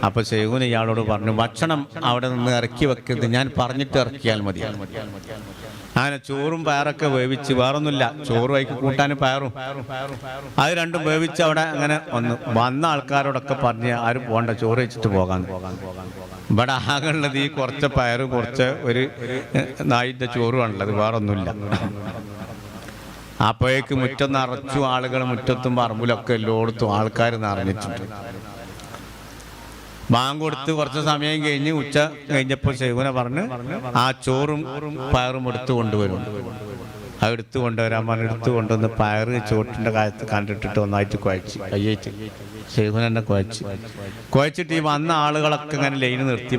അപ്പൊ ശൈഖുന ഇയാളോട് പറഞ്ഞു, ഭക്ഷണം അവിടെ നിന്ന് ഇറക്കി വെക്കരുത്, ഞാൻ പറഞ്ഞിട്ട് ഇറക്കിയാൽ മതി. അങ്ങനെ ചോറും പയറൊക്കെ വേവിച്ച്, വേറൊന്നുമില്ല, ചോറ് വൈക്ക് കൂട്ടാനും പയറും, അത് രണ്ടും വേവിച്ച് അവിടെ അങ്ങനെ വന്ന ആൾക്കാരോടൊക്കെ പറഞ്ഞ് ആരും പോകണ്ട, ചോറ് വെച്ചിട്ട് പോകാൻ. ഇവിടെ ആകെയുള്ളത് ഈ കുറച്ച് പയറും കുറച്ച് ഒരു നായിൻ്റെ ചോറുമാണുള്ളത്, വേറൊന്നുമില്ല. അപ്പോഴേക്ക് മുറ്റം നിറച്ചു ആളുകൾ, മുറ്റത്തും പറമ്പിലൊക്കെ എല്ലായിടത്തും ആൾക്കാർ നിറഞ്ഞിട്ടുണ്ട്. ബാങ്ക് കൊടുത്ത് കുറച്ച് സമയം കഴിഞ്ഞ് ഉച്ച കഴിഞ്ഞപ്പോൾ ശൈഖുന പറഞ്ഞ് ആ ചോറും പയറും എടുത്തു കൊണ്ടുവരും. അത് എടുത്തു കൊണ്ടുവരാൻ പറഞ്ഞ് എടുത്തു കൊണ്ടുവന്ന് പയറ് ചോട്ടിൻ്റെ കാലത്ത് കണ്ടിട്ടിട്ട് ഒന്നായിട്ട് കുഴച്ച് കയ്യേറ്റ് ശൈഖുന തന്നെ കുഴച്ചിട്ട് ഈ വന്ന ആളുകളൊക്കെ ഇങ്ങനെ ലൈന് നിർത്തി,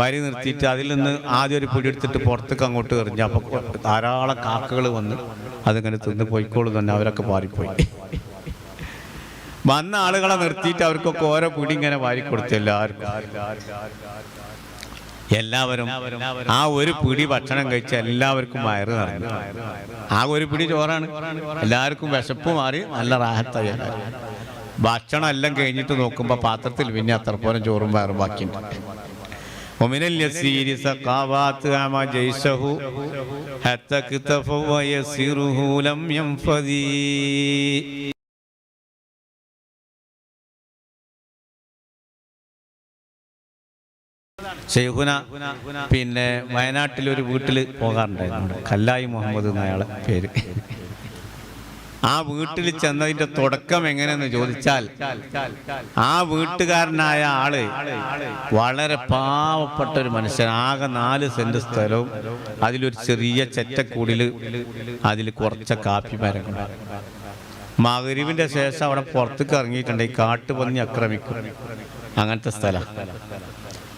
വരി നിർത്തിയിട്ട് അതിൽ നിന്ന് ആദ്യം ഒരു പിടി എടുത്തിട്ട് പുറത്തേക്ക് അങ്ങോട്ട് എറിഞ്ഞു. അപ്പോൾ ധാരാളം കാക്കകൾ വന്ന് അതിങ്ങനെ തിന്ന് പോയിക്കോളും തന്നെ, അവരൊക്കെ പാറിപ്പോയി. വന്ന ആളുകളെ നിർത്തിയിട്ട് അവർക്കൊക്കെ ഓരോ പിടി ഇങ്ങനെ വാരിക്കൊടുത്തു. എല്ലാവരും ആ ഒരു പിടി ഭക്ഷണം കഴിച്ച എല്ലാവർക്കും വയറ് നിറഞ്ഞു. ആ ഒരു പിടി ചോറാണ്, എല്ലാവർക്കും വിശപ്പ് മാറി, നല്ല റാഹത്തായി. ഭക്ഷണം എല്ലാം കഴിഞ്ഞിട്ട് നോക്കുമ്പോൾ പാത്രത്തിൽ പിന്നെ അത്രപ്പോരം ചോറും വയറും ബാക്കിയുണ്ട്. ശൈഖുന പിന്നെ വയനാട്ടിലൊരു വീട്ടിൽ പോകാറുണ്ടായിരുന്നു, കല്ലായി മുഹമ്മദ് എന്നയാളെ പേര്. ആ വീട്ടിൽ ചെന്നതിന്റെ തുടക്കം എങ്ങനെയെന്ന് ചോദിച്ചാൽ, ആ വീട്ടുകാരനായ ആള് വളരെ പാവപ്പെട്ട ഒരു മനുഷ്യൻ. ആകെ 4 സെന്റ് സ്ഥലവും അതിലൊരു ചെറിയ ചെറ്റക്കൂടില് അതിൽ കുറച്ച് കാപ്പി മരങ്ങൾ. മഗ്‌രിബിന്റെ ശേഷം അവിടെ പുറത്തേക്ക് ഇറങ്ങിയിട്ടുണ്ട്, ഈ കാട്ടുപന്നി ആക്രമിക്കും, അങ്ങനത്തെ സ്ഥലം.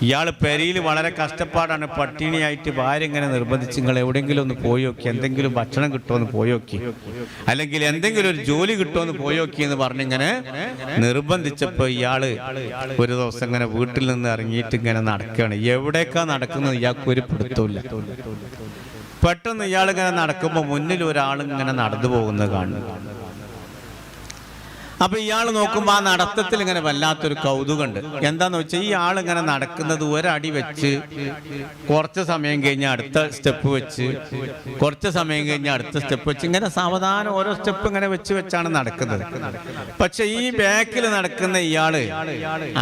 ഇയാൾ പെരിയിൽ വളരെ കഷ്ടപ്പാടാണ്, പട്ടിണിയായിട്ട് ഭാര്യ ഇങ്ങനെ നിർബന്ധിച്ച് നിങ്ങൾ എവിടെയെങ്കിലും ഒന്ന് പോയി നോക്കി, എന്തെങ്കിലും ഭക്ഷണം കിട്ടുമെന്ന് പോയി നോക്കി, അല്ലെങ്കിൽ എന്തെങ്കിലും ഒരു ജോലി കിട്ടുമെന്ന് പോയി നോക്കി എന്ന് പറഞ്ഞിങ്ങനെ നിർബന്ധിച്ചപ്പോൾ ഇയാള് ഒരു ദിവസം ഇങ്ങനെ വീട്ടിൽ നിന്ന് ഇറങ്ങിയിട്ട് ഇങ്ങനെ നടക്കുകയാണ്. എവിടേക്കാ നടക്കുന്നത് ഇയാൾക്ക് ഒരു പിടുത്തമില്ല. പെട്ടെന്ന് ഇയാൾ ഇങ്ങനെ നടക്കുമ്പോൾ മുന്നിൽ ഒരാളിങ്ങനെ നടന്നു പോകുന്നത് കാണുന്നു. അപ്പൊ ഇയാൾ നോക്കുമ്പോൾ ആ നടത്തത്തിൽ ഇങ്ങനെ വല്ലാത്തൊരു കൗതുകമുണ്ട്. എന്താന്ന് വെച്ചാൽ ഈ ആളിങ്ങനെ നടക്കുന്നത് ഒരടി വെച്ച്, കുറച്ച് സമയം കഴിഞ്ഞ് അടുത്ത സ്റ്റെപ്പ് വെച്ച്, കുറച്ച് സമയം കഴിഞ്ഞ് അടുത്ത സ്റ്റെപ്പ് വെച്ച്, ഇങ്ങനെ സാവധാനം ഓരോ സ്റ്റെപ്പ് ഇങ്ങനെ വെച്ചാണ് നടക്കുന്നത്. പക്ഷെ ഈ ബാക്കിൽ നടക്കുന്ന ഇയാള്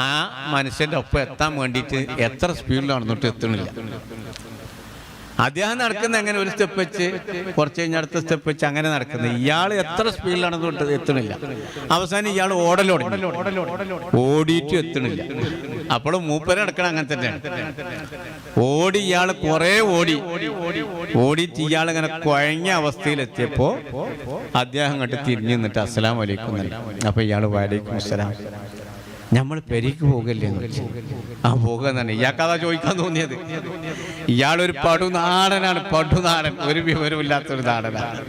ആ മനുഷ്യന്റെ ഒപ്പം എത്താൻ വേണ്ടിയിട്ട് എത്ര സ്പീഡിൽ നടന്നിട്ട് എത്തണില്ല. അദ്ദേഹം നടക്കുന്ന എങ്ങനെ ഒരു സ്റ്റെപ്പ് വെച്ച്, കുറച്ച് കഴിഞ്ഞ അടുത്ത സ്റ്റെപ്പ് വെച്ച്, അങ്ങനെ നടക്കുന്നത്. ഇയാൾ എത്ര സ്പീഡിലാണ് എത്തണില്ല. അവസാനം ഇയാൾ ഓടിയിട്ടും എത്തണില്ല. അപ്പോഴും മൂപ്പര് നടക്കണം അങ്ങനെ തന്നെയാണ്. ഇയാൾ കുറെ ഓടിയിട്ട് ഇയാൾ ഇങ്ങനെ കുഴഞ്ഞ അവസ്ഥയിലെത്തിയപ്പോ അദ്ദേഹം കണ്ട് തിരിഞ്ഞു നിന്നിട്ട് അസ്സലാമു അലൈക്കും. അപ്പൊ ഇയാൾ വലൈക്കും അസ്സലാം, നമ്മൾ പെരിക്ക് പോകല്ലേ? ആ പോകുന്നതാണ്. ഇയാൾക്കതാ ചോദിക്കാൻ തോന്നിയത്. ഇയാളൊരു പടുനാടനാണ്, പടുനാടൻ, ഒരു വിവരമില്ലാത്തൊരു നാടനാണ്.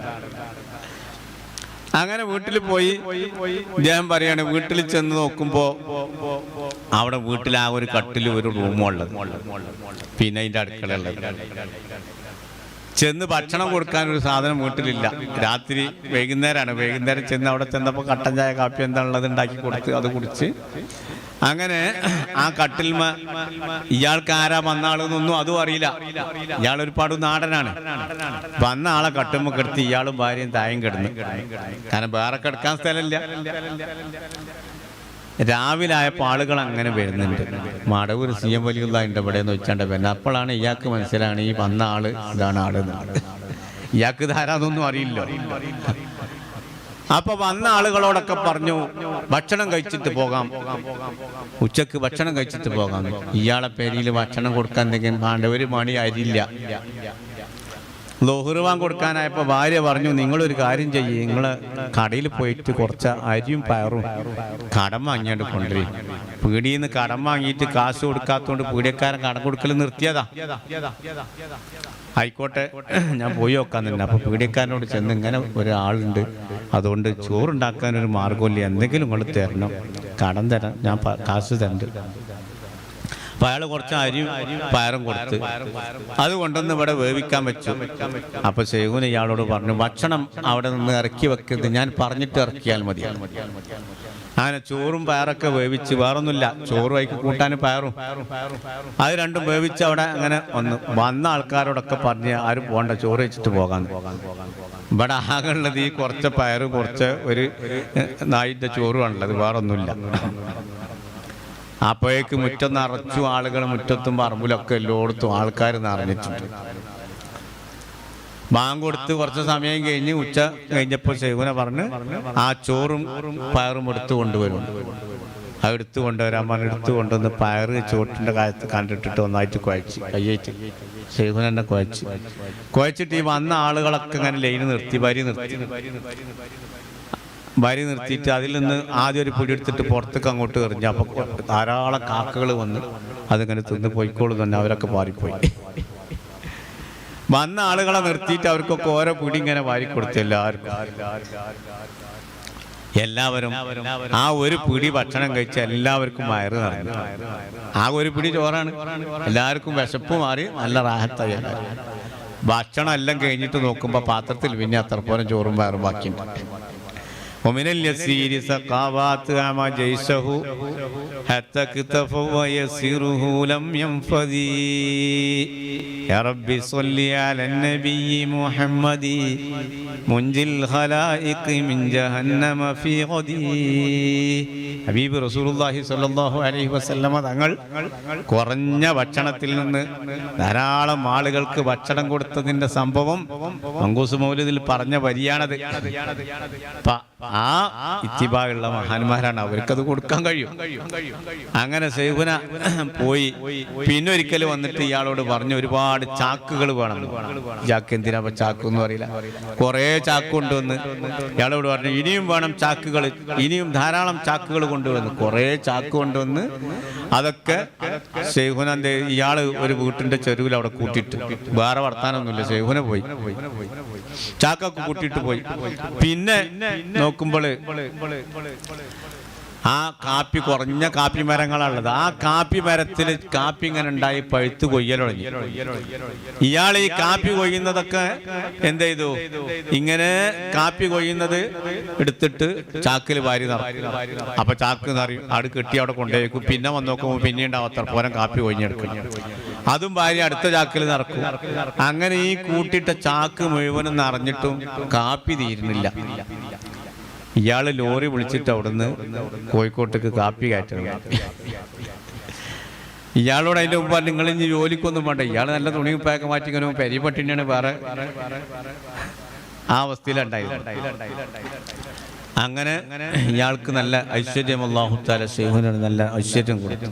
അങ്ങനെ വീട്ടിൽ പോയി ഞാൻ പറയാണ്, വീട്ടിൽ ചെന്ന് നോക്കുമ്പോ അവിടെ വീട്ടിൽ ആ ഒരു കട്ടിൽ ഒരു റൂമുള്ളത്, പിന്നെ അതിന്റെ അടുക്കളയുള്ളത്. ചെന്ന് ഭക്ഷണം കൊടുക്കാൻ ഒരു സാധനം വീട്ടിലില്ല. രാത്രി വൈകുന്നേരം ചെന്ന് അവിടെ ചെന്നപ്പോൾ കട്ടൻ ചായ കാപ്പി എന്താണുള്ളത് ഉണ്ടാക്കി കൊടുത്ത് അത് കുടിച്ച് അങ്ങനെ ആ കട്ടിൽമ ഇയാൾക്ക് ആരാ വന്ന ആളെന്നൊന്നും അതും അറിയില്ല. ഇയാളൊരു നാടനാണ്. വന്ന ആളെ കട്ടുമ്പോ കിടത്തി ഇയാളും ഭാര്യയും തായം കിടന്നു. കാരണം വേറെ കിടക്കാൻ സ്ഥലമില്ല. രാവിലെ ആയപ്പോൾ ആളുകൾ അങ്ങനെ വരുന്നുണ്ട്. മടവൂർ CM വലിയുള്ള ഉണ്ട് ഇവിടെ എന്ന് വെച്ചാണ്ട് പിന്നെ അപ്പോഴാണ് ഇയാൾക്ക് മനസ്സിലാണ് ഈ വന്ന ആള് ഇതാണ് ആള്. ഇയാൾക്ക് ധാരാന്നൊന്നും അറിയില്ല. അപ്പൊ വന്ന ആളുകളോടൊക്കെ പറഞ്ഞു ഭക്ഷണം കഴിച്ചിട്ട് പോകാം, ഉച്ചക്ക് ഭക്ഷണം കഴിച്ചിട്ട് പോകാം. ഇയാളെ പേരിൽ ഭക്ഷണം കൊടുക്കാൻ എന്തെങ്കിലും വേണ്ട, ഒരു മണി അരിയില്ല. ലോഹുറുവാൻ കൊടുക്കാനായപ്പോൾ ഭാര്യ പറഞ്ഞു, നിങ്ങളൊരു കാര്യം ചെയ്യ്, നിങ്ങൾ കടയിൽ പോയിട്ട് കുറച്ച് അരിയും പയറും കടം വാങ്ങിയാണ്ട് കൊണ്ടുവരും. പീടിയിൽ നിന്ന് കടം വാങ്ങിയിട്ട് കാശ് കൊടുക്കാത്തതുകൊണ്ട് പീടിയക്കാരൻ കടം കൊടുക്കൽ നിർത്തിയതാ. ആയിക്കോട്ടെ, ഞാൻ പോയി നോക്കാൻ തന്നെ. അപ്പൊ പീടിയക്കാരനോട് ചെന്ന് ഇങ്ങനെ ഒരാളുണ്ട്, അതുകൊണ്ട് ചോറുണ്ടാക്കാനൊരു മാർഗമില്ല, എന്തെങ്കിലും നിങ്ങൾ തരണം, കടം തരാം, ഞാൻ കാശ് തരണ്ട്. അപ്പൊ അയാൾ കുറച്ച് അരിയും പയറും കൊടുത്ത് അത് കൊണ്ടുവന്ന് ഇവിടെ വേവിക്കാൻ വെച്ചു. അപ്പൊ ശൈഖുന ഇയാളോട് പറഞ്ഞു, ഭക്ഷണം അവിടെ നിന്ന് ഇറക്കി വെക്കരുത്, ഞാൻ പറഞ്ഞിട്ട് ഇറക്കിയാൽ മതി. അങ്ങനെ ചോറും പയറൊക്കെ വേവിച്ച്, വേറൊന്നുമില്ല, ചോറും അതിക്ക് കൂട്ടാൻ പയറും, അത് രണ്ടും വേവിച്ച് അവിടെ അങ്ങനെ വന്ന ആൾക്കാരോടൊക്കെ പറഞ്ഞ് ആരും പോകണ്ട, ചോറ് വെച്ചിട്ട് പോകാൻ. ഇവിടെ ആകെയുള്ളത് ഈ കുറച്ച് പയറും കുറച്ച് ഒരു നായിൻ്റെ ചോറുമാണുള്ളത്, വേറൊന്നുമില്ല. അപ്പോഴേക്ക് മുറ്റം നിറച്ചു ആളുകൾ, മുറ്റത്തും പറമ്പിലൊക്കെ എല്ലായിടത്തും ആൾക്കാർ നിറഞ്ഞിട്ടുണ്ട്. ബാങ്ക് കൊടുത്ത് കുറച്ച് സമയം കഴിഞ്ഞ് ഉച്ച കഴിഞ്ഞപ്പോൾ സൈഫുന പറഞ്ഞ് ആ ചോറും പയറും എടുത്തു കൊണ്ടുവരും. അത് എടുത്തു കൊണ്ടുവരാൻ പറഞ്ഞ് എടുത്തു കൊണ്ടുവന്ന് പയറ് ചോട്ടിൻ്റെ കാലത്ത് കണ്ടിട്ടിട്ട് ഒന്നായിട്ട് കുഴച്ച് കയ്യേറ്റ് സൈഫുന തന്നെ കുഴച്ചിട്ട് ഈ വന്ന ആളുകളൊക്കെ ഇങ്ങനെ ലൈന് നിർത്തി, വരി നിർത്തിയിട്ട് അതിൽ നിന്ന് ആദ്യം ഒരു പിടി എടുത്തിട്ട് പുറത്തേക്ക് അങ്ങോട്ട് എറിഞ്ഞു. അപ്പോൾ ധാരാളം കാക്കകൾ വന്ന് അതിങ്ങനെ തിന്ന് പോയിക്കോളും തന്നെ, അവരൊക്കെ പാറിപ്പോയി. വന്ന ആളുകളെ നിർത്തിയിട്ട് അവർക്കൊക്കെ ഓരോ പിടി ഇങ്ങനെ വാരി കൊടുത്തു. എല്ലാവരും ആ ഒരു പിടി ഭക്ഷണം കഴിച്ച് എല്ലാവർക്കും വയറ് നിറഞ്ഞു. ആ ഒരു പിടി ചോറാണ്, എല്ലാവർക്കും വിശപ്പ് മാറി, നല്ല റാഹത്തായി. ഭക്ഷണം എല്ലാം കഴിഞ്ഞിട്ട് നോക്കുമ്പോൾ പാത്രത്തിൽ പിന്നെ അത്രപ്പോരം ചോറും വയറും ബാക്കിയുണ്ട്. ومن اليسير سقاوات أما جيشه حتى اكتفى ويسيره لم ينفذي يا ربي صل على النبي محمد منجي الخلائق من جهنم في غدي. ഹബീബ് റസൂലുള്ളാഹി സ്വല്ലല്ലാഹു അലൈഹി വസല്ലമ തങ്ങൾ കുറഞ്ഞ ഭക്ഷണത്തിൽ നിന്ന് ധാരാളം ആളുകൾക്ക് ഭക്ഷണം കൊടുത്തതിന്റെ സംഭവം മങ്കൂസ് മൗലിദിൽ പറഞ്ഞ വരിയാണത്. ആ ഇത്തിബായുള്ള മഹാന്മാരാണ്, അവർക്കത് കൊടുക്കാൻ കഴിയും. അങ്ങനെ സൈഫുന പോയി. പിന്നെ ഒരിക്കൽ വന്നിട്ട് ഇയാളോട് പറഞ്ഞു, ഒരുപാട് ചാക്കുകൾ വേണം. ചാക്ക് എന്തിനാ ചാക്ക് എന്ന് പറയില്ല, കുറേ ചാക്ക് കൊണ്ടുവന്ന് ഇയാളോട് പറഞ്ഞു, ഇനിയും വേണം ചാക്കുകൾ, ഇനിയും ധാരാളം ചാക്കുകൾ കൊണ്ടുവന്ന്. കുറേ ചാക്ക് കൊണ്ടുവന്ന് അതൊക്കെ സൈഫുനന്റെ ഇയാള് ഒരു വീട്ടിന്റെ ചെരുവിൽ അവിടെ കൂട്ടിയിട്ട്, വേറെ വർത്താനൊന്നുമില്ല, സൈഫുന പോയി ചാക്കൊക്കെ കൂട്ടിയിട്ട് പോയി. പിന്നെ നോക്കുമ്പോൾ ആ കാപ്പി കുറഞ്ഞ കാപ്പി മരങ്ങളാണുള്ളത്. ആ കാപ്പി മരത്തിൽ കാപ്പി ഇങ്ങനെ ഉണ്ടായി പഴുത്ത് കൊയ്യലൊടങ്ങി. ഇയാൾ ഈ കാപ്പി കൊയ്യുന്നതൊക്കെ എന്ത് ചെയ്തു, ഇങ്ങനെ കാപ്പി കൊയ്യുന്നത് എടുത്തിട്ട് ചാക്കിൽ വാരി നിറയും. അപ്പൊ ചാക്ക് നിറയും, ആട് കെട്ടി അവിടെ കൊണ്ടുപോയിക്കും. പിന്നെ വന്ന് നോക്കുമ്പോൾ പിന്നെ ഉണ്ടാവും അത്രപ്പോരം കാപ്പി കൊയ്ഞ്ഞെടുക്കും. അതും ഭാര്യ അടുത്ത ചാക്കിൽ നിറക്കും. അങ്ങനെ ഈ കൂട്ടിയിട്ട ചാക്ക് മുഴുവനും നിറഞ്ഞിട്ടും കാപ്പി തീരുന്നില്ല. ഇയാള് ലോറി വിളിച്ചിട്ട് അവിടുന്ന് കോഴിക്കോട്ടേക്ക് കാപ്പി കയറ്റണം. ഇയാളോട് അതിന്റെ മുമ്പ് നിങ്ങൾ ഇനി ജോലിക്കൊന്നും വേണ്ട, ഇയാൾ നല്ല തുണിയും പാക്ക് മാറ്റിക്കനും പെരിപട്ടിനാണ് വേറെ ആ അവസ്ഥയിലുണ്ടായത്. അങ്ങനെ ഇയാൾക്ക് നല്ല ഐശ്വര്യം അല്ലാഹു തആല സൈഫുനാണ് നല്ല ഐശ്വര്യം കൊടുത്തു.